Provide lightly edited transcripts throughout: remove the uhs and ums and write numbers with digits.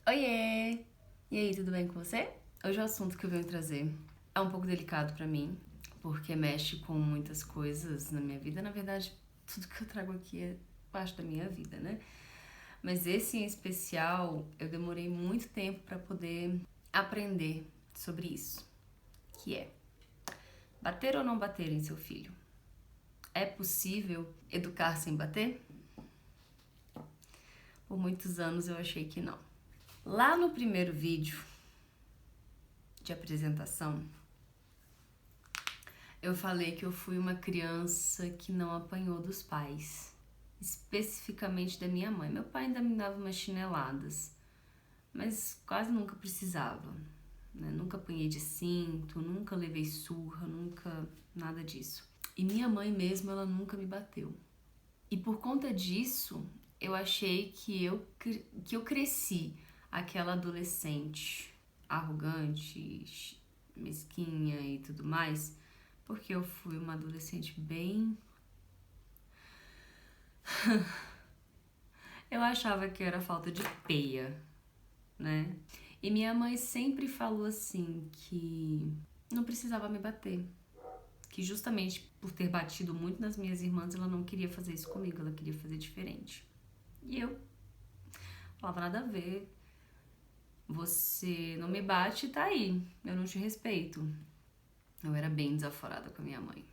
Oiê! E aí, tudo bem com você? Hoje o assunto que eu venho trazer é um pouco delicado pra mim, porque mexe com muitas coisas na minha vida. Na verdade, tudo que eu trago aqui é parte da minha vida, né? Mas esse em especial, eu demorei muito tempo pra poder aprender sobre isso, que é bater ou não bater em seu filho? É possível educar sem bater? Por muitos anos eu achei que não. Lá no primeiro vídeo de apresentação, eu falei que eu fui uma criança que não apanhou dos pais, especificamente da minha mãe. Meu pai ainda me dava umas chineladas, mas quase nunca precisava, né? Nunca apanhei de cinto, nunca levei surra, nunca nada disso. E minha mãe mesmo, ela nunca me bateu. E por conta disso, eu achei que eu cresci aquela adolescente arrogante, mesquinha e tudo mais, porque eu fui uma adolescente bem... Eu achava que era falta de peia, né? E minha mãe sempre falou assim que não precisava me bater. Que justamente por ter batido muito nas minhas irmãs, ela não queria fazer isso comigo, ela queria fazer diferente. E eu falava, nada a ver. Você não me bate, tá aí. Eu não te respeito. Eu era bem desaforada com a minha mãe.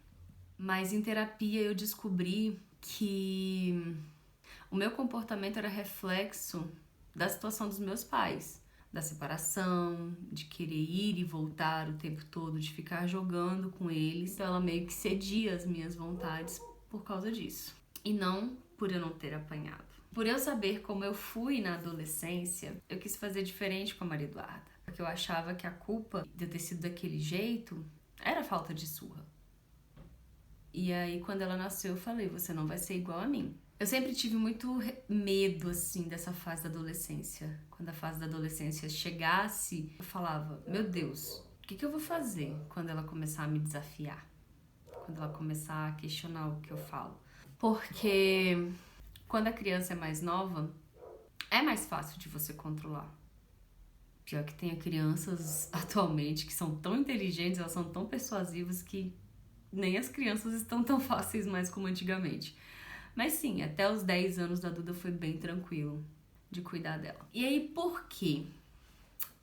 Mas em terapia eu descobri que o meu comportamento era reflexo da situação dos meus pais. Da separação, de querer ir e voltar o tempo todo, de ficar jogando com eles. Então ela meio que cedia as minhas vontades por causa disso. E não por eu não ter apanhado. Por eu saber como eu fui na adolescência, eu quis fazer diferente com a Maria Eduarda. Porque eu achava que a culpa de eu ter sido daquele jeito era falta de surra. E aí, quando ela nasceu, eu falei, você não vai ser igual a mim. Eu sempre tive muito medo, assim, dessa fase da adolescência. Quando a fase da adolescência chegasse, eu falava, meu Deus, o que eu vou fazer quando ela começar a me desafiar? Quando ela começar a questionar o que eu falo? Porque quando a criança é mais nova, é mais fácil de você controlar. Pior que tem crianças atualmente que são tão inteligentes, elas são tão persuasivas que nem as crianças estão tão fáceis mais como antigamente. Mas sim, até os 10 anos da Duda foi bem tranquilo de cuidar dela. E aí, por quê?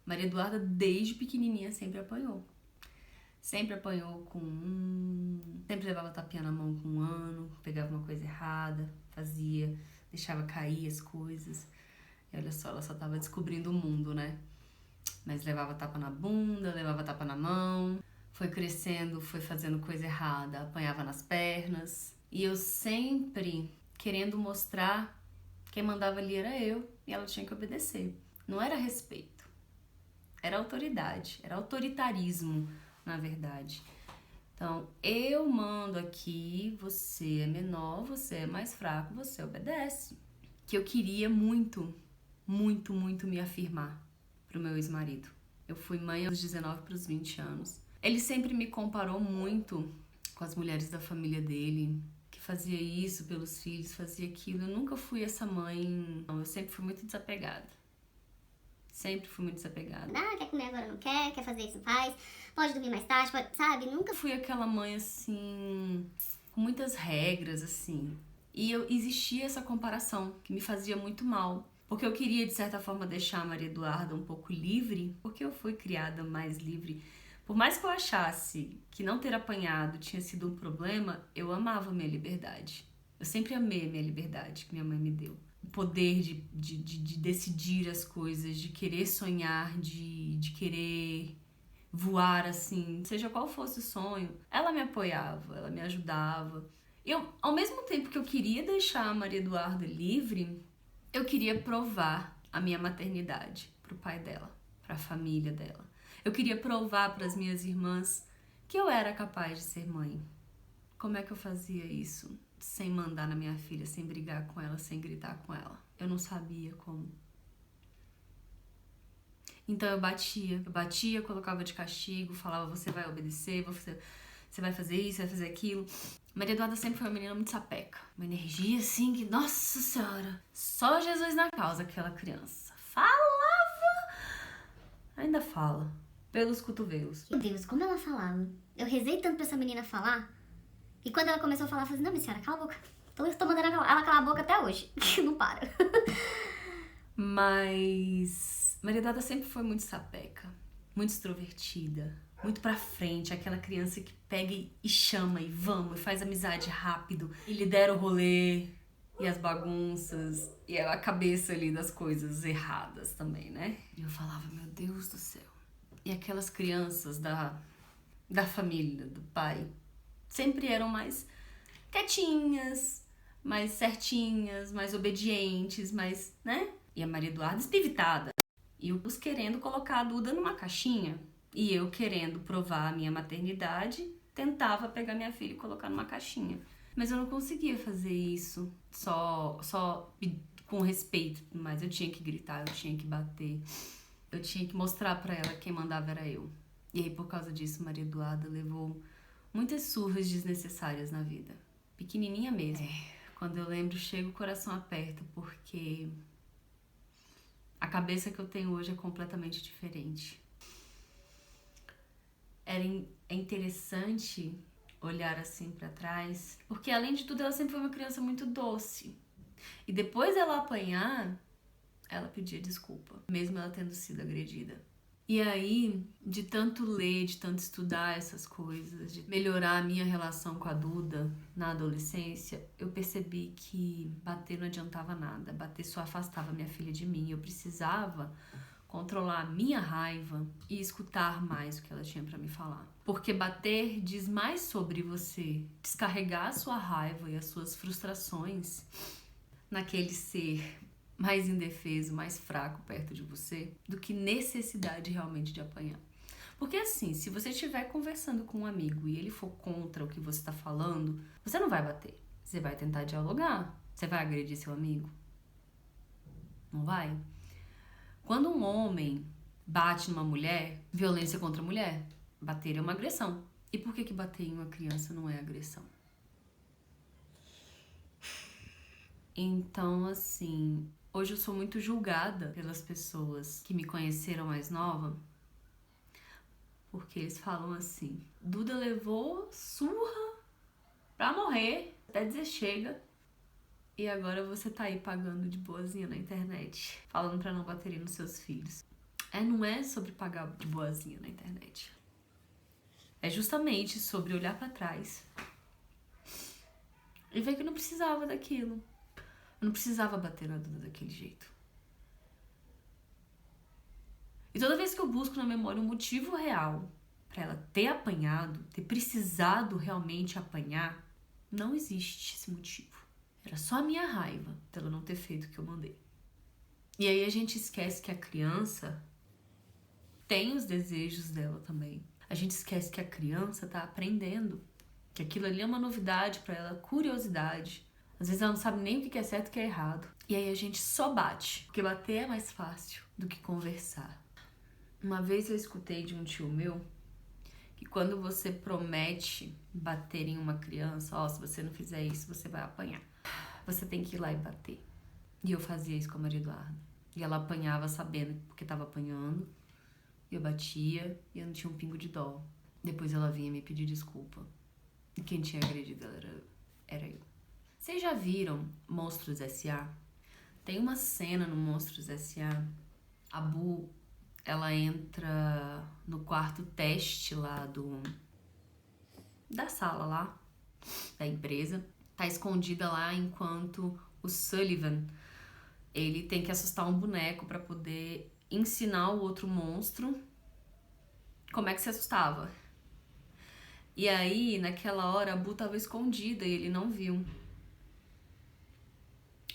Maria Eduarda, desde pequenininha, sempre apanhou. Sempre apanhou sempre levava tapinha na mão com 1 ano, pegava uma coisa errada, fazia, deixava cair as coisas. E olha só, ela só tava descobrindo o mundo, né? Mas levava tapa na bunda, levava tapa na mão, foi crescendo, foi fazendo coisa errada, apanhava nas pernas. E eu sempre querendo mostrar quem mandava ali era eu e ela tinha que obedecer. Não era respeito, era autoridade, era autoritarismo, na verdade. Então, eu mando aqui, você é menor, você é mais fraco, você obedece. Que eu queria muito, muito, muito me afirmar pro meu ex-marido. Eu fui mãe aos 19 para os 20 anos. Ele sempre me comparou muito com as mulheres da família dele, que fazia isso pelos filhos, fazia aquilo. Eu nunca fui essa mãe, não, eu sempre fui muito desapegada. Sempre fui muito desapegada. Ah, quer comer agora, não quer fazer isso, não faz, pode dormir mais tarde, pode, sabe? Nunca fui aquela mãe, assim, com muitas regras, assim. E existia essa comparação, que me fazia muito mal. Porque eu queria, de certa forma, deixar a Maria Eduarda um pouco livre, porque eu fui criada mais livre. Por mais que eu achasse que não ter apanhado tinha sido um problema, eu amava a minha liberdade. Eu sempre amei a minha liberdade que minha mãe me deu. O poder de decidir as coisas, de querer sonhar, de querer voar, assim, seja qual fosse o sonho. Ela me apoiava, ela me ajudava. Eu, ao mesmo tempo que eu queria deixar a Maria Eduarda livre, eu queria provar a minha maternidade pro pai dela, pra família dela. Eu queria provar para as minhas irmãs que eu era capaz de ser mãe. Como é que eu fazia isso? Sem mandar na minha filha, sem brigar com ela, sem gritar com ela. Eu não sabia como. Então eu batia, colocava de castigo, falava, você vai obedecer, você vai fazer isso, vai fazer aquilo. Maria Eduarda sempre foi uma menina muito sapeca. Uma energia assim que, nossa senhora, só Jesus na causa aquela criança. Falava ainda fala, pelos cotovelos. Meu Deus, como ela falava. Eu rezei tanto pra essa menina falar. E quando ela começou a falar, eu falei assim, não, minha senhora, cala a boca. Tô mandando ela calar a boca até hoje. Não para. Mas Maria Eduarda sempre foi muito sapeca, muito extrovertida, muito pra frente, aquela criança que pega e chama e vamos, e faz amizade rápido, e lidera o rolê, e as bagunças, e a cabeça ali das coisas erradas também, né? E eu falava, meu Deus do céu. E aquelas crianças da família, do pai, sempre eram mais quietinhas, mais certinhas, mais obedientes, mais, né? E a Maria Eduarda espivitada. E os querendo colocar a Duda numa caixinha. E eu querendo provar a minha maternidade, tentava pegar minha filha e colocar numa caixinha. Mas eu não conseguia fazer isso só com respeito, mas eu tinha que gritar, eu tinha que bater. Eu tinha que mostrar pra ela que quem mandava era eu. E aí, por causa disso, Maria Eduarda levou muitas surras desnecessárias na vida. Pequenininha mesmo. Quando eu lembro, chega o coração aperta, porque a cabeça que eu tenho hoje é completamente diferente. É interessante olhar assim pra trás, porque além de tudo ela sempre foi uma criança muito doce. E depois dela apanhar, ela pedia desculpa, mesmo ela tendo sido agredida. E aí, de tanto ler, de tanto estudar essas coisas, de melhorar a minha relação com a Duda na adolescência, eu percebi que bater não adiantava nada. Bater só afastava minha filha de mim. Eu precisava controlar a minha raiva e escutar mais o que ela tinha pra me falar. Porque bater diz mais sobre você descarregar a sua raiva e as suas frustrações naquele ser mais indefeso, mais fraco perto de você, do que necessidade realmente de apanhar. Porque assim, se você estiver conversando com um amigo e ele for contra o que você está falando, você não vai bater. Você vai tentar dialogar. Você vai agredir seu amigo? Não vai? Quando um homem bate numa mulher, violência contra a mulher, bater é uma agressão. E por que bater em uma criança não é agressão? Então, assim, hoje eu sou muito julgada pelas pessoas que me conheceram mais nova, porque eles falam assim, Duda levou surra pra morrer, até dizer chega, e agora você tá aí pagando de boazinha na internet, falando pra não baterem nos seus filhos. Não é sobre pagar de boazinha na internet. É justamente sobre olhar pra trás e ver que eu não precisava daquilo. Eu não precisava bater na Duda daquele jeito. E toda vez que eu busco na memória um motivo real pra ela ter apanhado, ter precisado realmente apanhar, não existe esse motivo. Era só a minha raiva dela não ter feito o que eu mandei. E aí a gente esquece que a criança tem os desejos dela também. A gente esquece que a criança tá aprendendo, que aquilo ali é uma novidade pra ela, curiosidade. Às vezes ela não sabe nem o que é certo e o que é errado. E aí a gente só bate, porque bater é mais fácil do que conversar. Uma vez eu escutei de um tio meu que quando você promete bater em uma criança, se você não fizer isso, você vai apanhar. Você tem que ir lá e bater. E eu fazia isso com a Maria Eduarda. E ela apanhava sabendo porque tava apanhando. Eu batia e eu não tinha um pingo de dó. Depois ela vinha me pedir desculpa. E quem tinha agredido ela era eu. Vocês já viram Monstros S.A.? Tem uma cena no Monstros S.A. A Bu, ela entra no quarto teste lá da sala lá, da empresa. Tá escondida lá enquanto o Sullivan, ele tem que assustar um boneco pra poder ensinar o outro monstro como é que se assustava. E aí, naquela hora, a Bu tava escondida e ele não viu.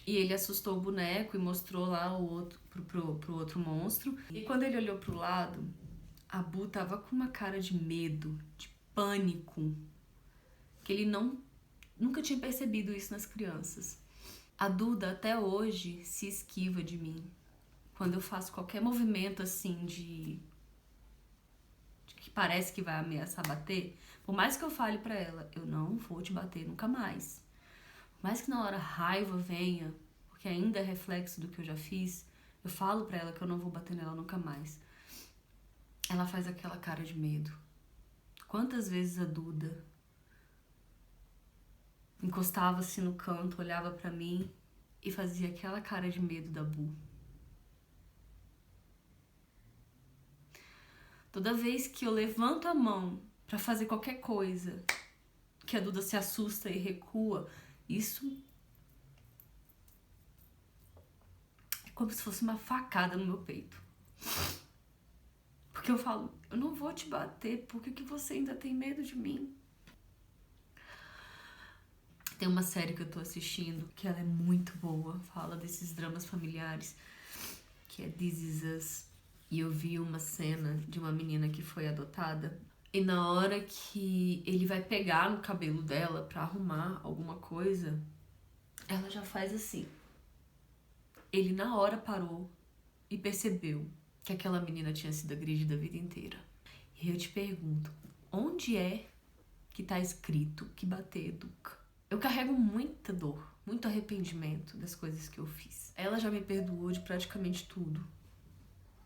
E ele assustou o boneco e mostrou lá o outro pro outro monstro. E quando ele olhou pro lado, a Bu tava com uma cara de medo, de pânico, que ele nunca tinha percebido isso nas crianças. A Duda até hoje se esquiva de mim. Quando eu faço qualquer movimento assim de que parece que vai ameaçar bater, por mais que eu fale pra ela, eu não vou te bater nunca mais. Por mais que na hora a raiva venha, porque ainda é reflexo do que eu já fiz, eu falo pra ela que eu não vou bater nela nunca mais. ela faz aquela cara de medo. Quantas vezes a Duda encostava-se no canto, olhava pra mim e fazia aquela cara de medo da Bu. Toda vez que eu levanto a mão pra fazer qualquer coisa, que a Duda se assusta e recua, isso é como se fosse uma facada no meu peito. Porque eu falo, eu não vou te bater, por que você ainda tem medo de mim? Tem uma série que eu tô assistindo, que ela é muito boa, fala desses dramas familiares, que é This Is Us. E eu vi uma cena de uma menina que foi adotada, e na hora que ele vai pegar no cabelo dela pra arrumar alguma coisa, ela já faz assim. Ele na hora parou e percebeu que aquela menina tinha sido agredida a vida inteira. E eu te pergunto, onde é que tá escrito que bater educa? Eu carrego muita dor, muito arrependimento das coisas que eu fiz. Ela já me perdoou de praticamente tudo.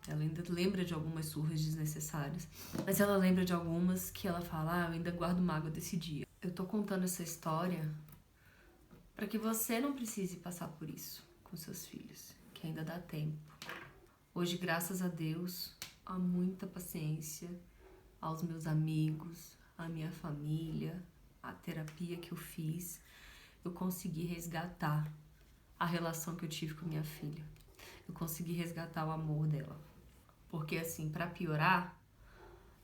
Ela ainda lembra de algumas surras desnecessárias, mas ela lembra de algumas que ela fala, eu ainda guardo mágoa desse dia. Eu tô contando essa história para que você não precise passar por isso com seus filhos, que ainda dá tempo. Hoje, graças a Deus, há muita paciência aos meus amigos, à minha família, à terapia que eu fiz, eu consegui resgatar a relação que eu tive com minha filha. Eu consegui resgatar o amor dela. Porque, assim, pra piorar,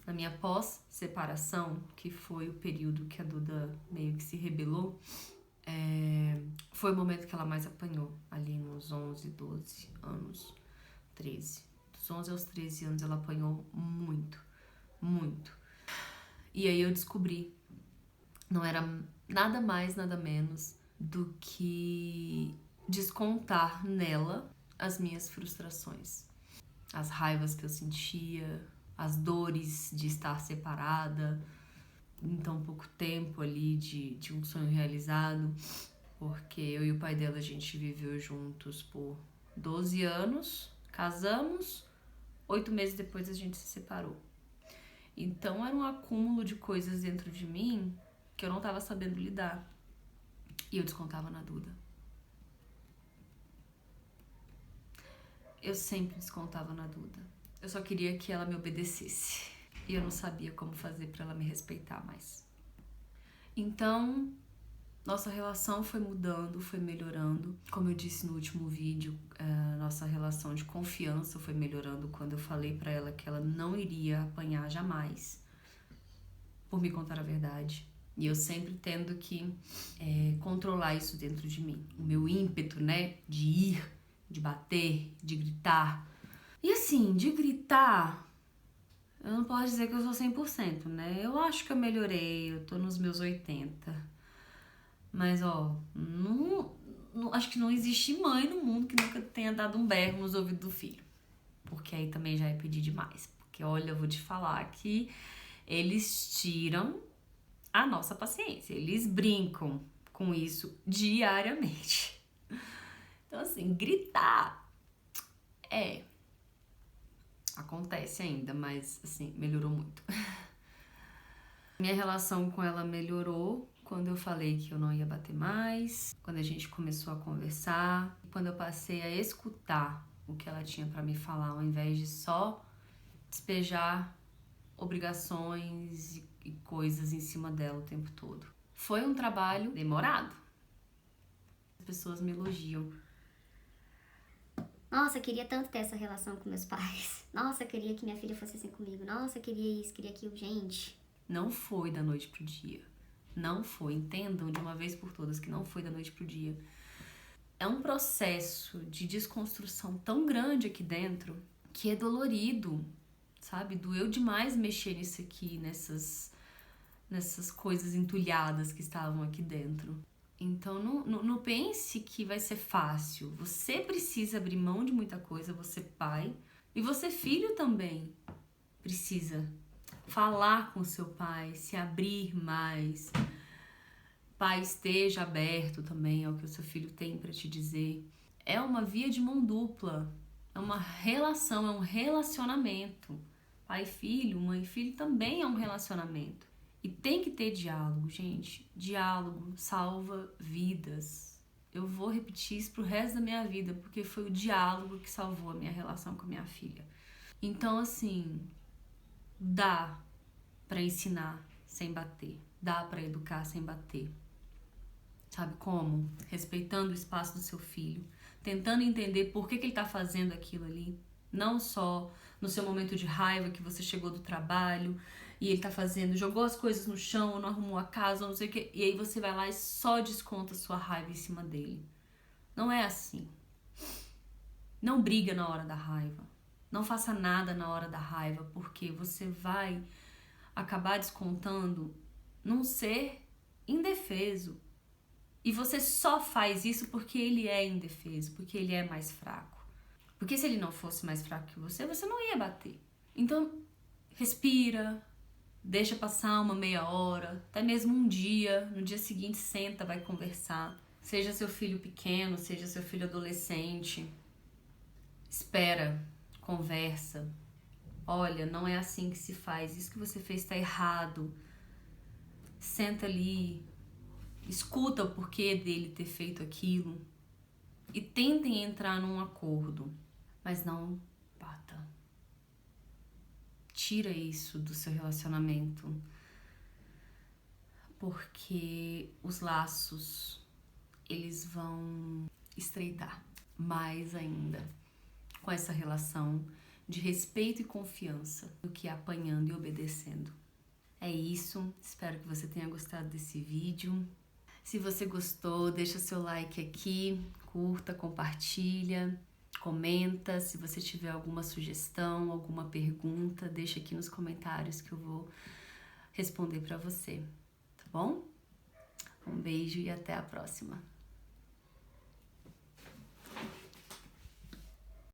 na minha pós-separação, que foi o período que a Duda meio que se rebelou, foi o momento que ela mais apanhou, ali nos 11, 12 anos, 13. Dos 11 aos 13 anos ela apanhou muito, muito. E aí eu descobri, não era nada mais, nada menos do que descontar nela as minhas frustrações, as raivas que eu sentia, as dores de estar separada em tão pouco tempo ali de um sonho realizado, porque eu e o pai dela a gente viveu juntos por 12 anos, casamos, 8 meses depois a gente se separou. Então era um acúmulo de coisas dentro de mim que eu não estava sabendo lidar. E eu descontava na Duda. Eu sempre descontava na Duda. Eu só queria que ela me obedecesse. E eu não sabia como fazer para ela me respeitar mais. Então, nossa relação foi mudando, foi melhorando. Como eu disse no último vídeo, nossa relação de confiança foi melhorando quando eu falei pra ela que ela não iria apanhar jamais por me contar a verdade. E eu sempre tendo que controlar isso dentro de mim. O meu ímpeto, né, de ir, de bater, de gritar. E assim, de gritar, eu não posso dizer que eu sou 100%, né? Eu acho que eu melhorei, eu tô nos meus 80%. Mas, ó, acho que não existe mãe no mundo que nunca tenha dado um berro nos ouvidos do filho. Porque aí também já é pedir demais. Porque, olha, eu vou te falar que eles tiram a nossa paciência. Eles brincam com isso diariamente. Então, assim, gritar acontece ainda, mas, assim, melhorou muito. Minha relação com ela melhorou quando eu falei que eu não ia bater mais, quando a gente começou a conversar, quando eu passei a escutar o que ela tinha pra me falar, ao invés de só despejar obrigações e coisas em cima dela o tempo todo. Foi um trabalho demorado. As pessoas me elogiam. Nossa, eu queria tanto ter essa relação com meus pais. Nossa, eu queria que minha filha fosse assim comigo. Nossa, eu queria isso, queria aquilo. Gente, não foi da noite pro dia. Não foi. Entendam de uma vez por todas que não foi da noite pro dia. É um processo de desconstrução tão grande aqui dentro que é dolorido, sabe? Doeu demais mexer nisso aqui, nessas coisas entulhadas que estavam aqui dentro. Então não pense que vai ser fácil. Você precisa abrir mão de muita coisa, você pai, e você filho também precisa falar com seu pai, se abrir mais. Pai, esteja aberto também ao que o seu filho tem para te dizer. É uma via de mão dupla, é uma relação, é um relacionamento. Pai e filho, mãe e filho também é um relacionamento. E tem que ter diálogo, gente. Diálogo salva vidas. Eu vou repetir isso pro resto da minha vida, porque foi o diálogo que salvou a minha relação com a minha filha. Então, assim, dá pra ensinar sem bater. Dá pra educar sem bater. Sabe como? Respeitando o espaço do seu filho. Tentando entender por que ele tá fazendo aquilo ali. Não só no seu momento de raiva que você chegou do trabalho e ele tá fazendo, jogou as coisas no chão, não arrumou a casa, não sei o que, e aí você vai lá e só desconta a sua raiva em cima dele. Não é assim. Não briga na hora da raiva. Não faça nada na hora da raiva, porque você vai acabar descontando num ser indefeso. E você só faz isso porque ele é indefeso, porque ele é mais fraco. Porque se ele não fosse mais fraco que você não ia bater. Então, respira, deixa passar uma meia hora, até mesmo um dia, no dia seguinte senta, vai conversar. Seja seu filho pequeno, seja seu filho adolescente. Espera, conversa. Olha, não é assim que se faz, isso que você fez está errado. Senta ali, escuta o porquê dele ter feito aquilo e tentem entrar num acordo, mas não bata. Tira isso do seu relacionamento, porque os laços, eles vão estreitar mais ainda com essa relação de respeito e confiança do que apanhando e obedecendo. É isso, espero que você tenha gostado desse vídeo. Se você gostou, deixa seu like aqui, curta, compartilha, comenta. Se você tiver alguma sugestão, alguma pergunta, deixa aqui nos comentários que eu vou responder para você, tá bom? Um beijo e até a próxima.